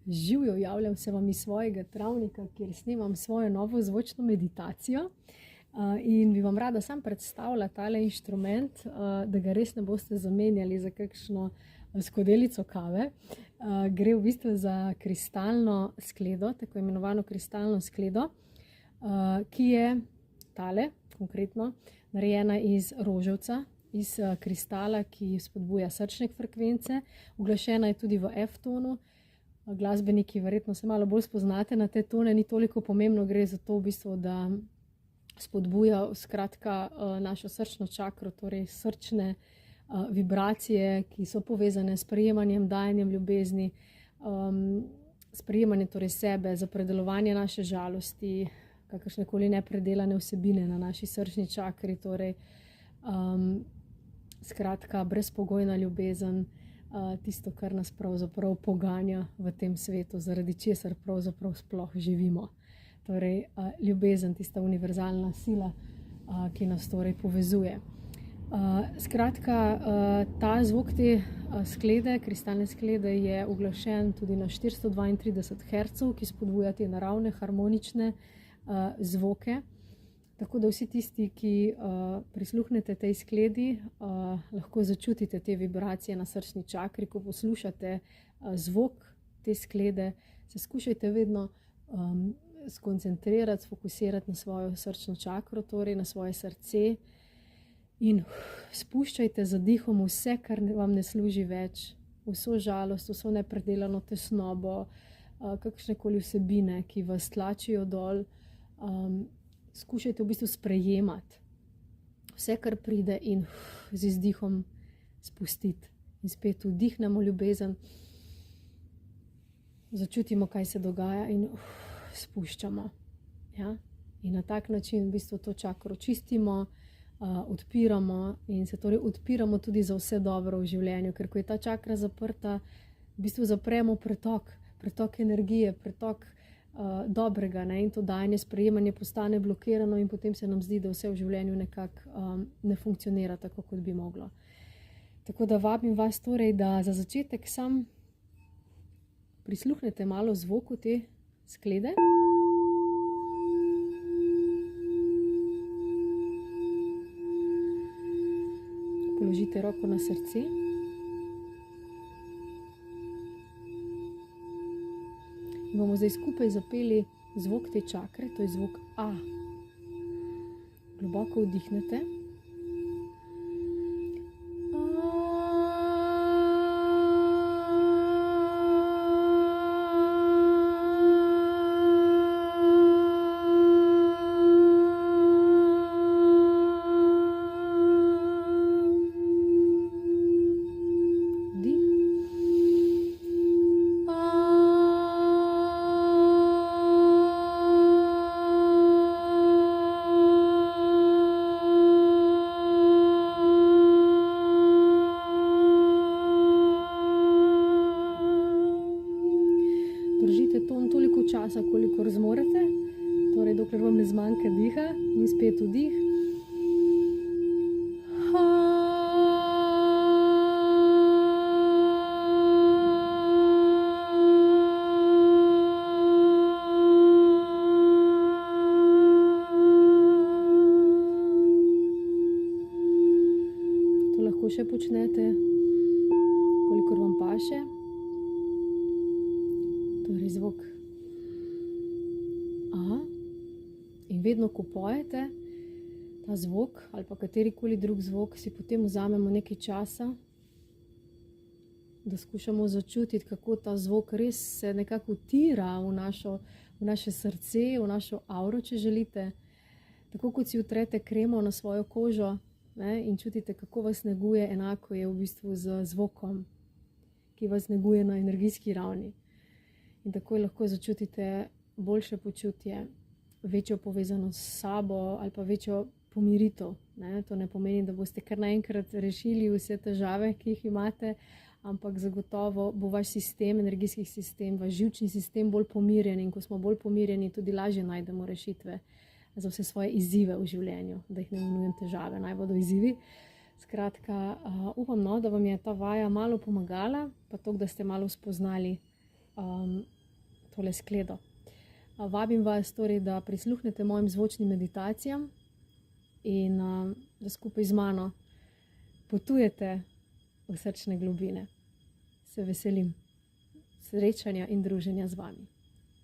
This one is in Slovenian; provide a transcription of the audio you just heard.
Živjo, javljam se vam iz svojega travnika, kjer snemam svojo novo zvočno meditacijo. In bi vam rada sam predstavila tale inštrument, da ga res ne boste zamenjali za kakšno skodelico kave. Gre v bistvu za kristalno skledo, tako imenovano kristalno skledo, ki je tale, konkretno, narejena iz roževca, iz kristala, ki spodbuja srčne frekvence. Uglašena je tudi v F-tonu. Glasbeniki verjetno se malo bolj spoznate na te tone, ni toliko pomembno, gre za to v bistvu, da spodbuja skratka našo srčno čakro, torej srčne vibracije, ki so povezane s prejemanjem, dajanjem ljubezni, sprejemanjem torej sebe, za predelovanje naše žalosti, kakršnekoli nepredelane vsebine na naši srčni čakri, torej skratka brezpogojna ljubezen, tisto, kar nas pravzaprav poganja v tem svetu, zaradi česar pravzaprav sploh živimo. Torej, ljubezen, tista univerzalna sila, ki nas torej povezuje. Skratka, ta zvok te sklede, kristalne sklede, je uglašen tudi na 432 Hz, ki spodbuja te naravne, harmonične zvoke. Tako da vsi tisti, ki prisluhnete tej skledi, lahko začutite te vibracije na srčni čakri. Ko poslušate zvok te sklede, se skušajte vedno skoncentrirati, sfokusirati na svojo srčno čakro, torej na svoje srce, in spuščajte z dihom vse, kar vam ne služi več, vso žalost, vso nepredelano tesnobo, kakšnekoli vsebine, ki vas tlačijo dol. Skušajte v bistvu sprejemati vse, kar pride, in z izdihom spustiti. In spet vdihnemo ljubezen, začutimo, kaj se dogaja, in spuščamo. Ja? In na tak način v bistvu to čakro čistimo, odpiramo in se torej odpiramo tudi za vse dobro v življenju, ker ko je ta čakra zaprta, v bistvu zapremo pretok energije, pretok dobrega, ne? In to dajanje, sprejemanje postane blokirano in potem se nam zdi, da vse v življenju nekako ne funkcionira tako, kot bi moglo. Tako da vabim vas torej, da za začetek sam prisluhnete malo zvoku te sklede. Položite roko na srce. In bomo zdaj skupaj zapeli zvok te čakre, to je zvok A. Globoko vdihnete. Držite ton toliko časa, kolikor zmorete, torej dokler vam ne zmanjka diha, in spet vdih. To lahko še počnete, kolikor vam paše. Torej zvok A. In vedno, ko pojete ta zvok ali pa katerikoli drug zvok, si potem vzamemo nekaj časa, da skušamo začutiti, kako ta zvok res se nekako vtira v naše srce, v našo auro, če želite. Tako kot si utrete kremo na svojo kožo, ne, in čutite, kako vas neguje, enako je v bistvu z zvokom, ki vas neguje na energijski ravni. In takoj lahko začutite boljše počutje, večjo povezanost s sabo ali pa večjo pomiritev. Ne? To ne pomeni, da boste kar naenkrat rešili vse težave, ki jih imate, ampak zagotovo bo vaš sistem, energijski sistem, vaš živčni sistem bolj pomirjen, in ko smo bolj pomirjeni, tudi lažje najdemo rešitve za vse svoje izzive v življenju, da jih ne imenujem težave, naj bodo izzivi. Skratka, upam, da vam je ta vaja malo pomagala, pa to, da ste malo spoznali tole skledo. Vabim vas torej, da prisluhnete mojim zvočnim meditacijam in da skupaj z mano potujete v srčne globine. Se veselim srečanja in druženja z vami.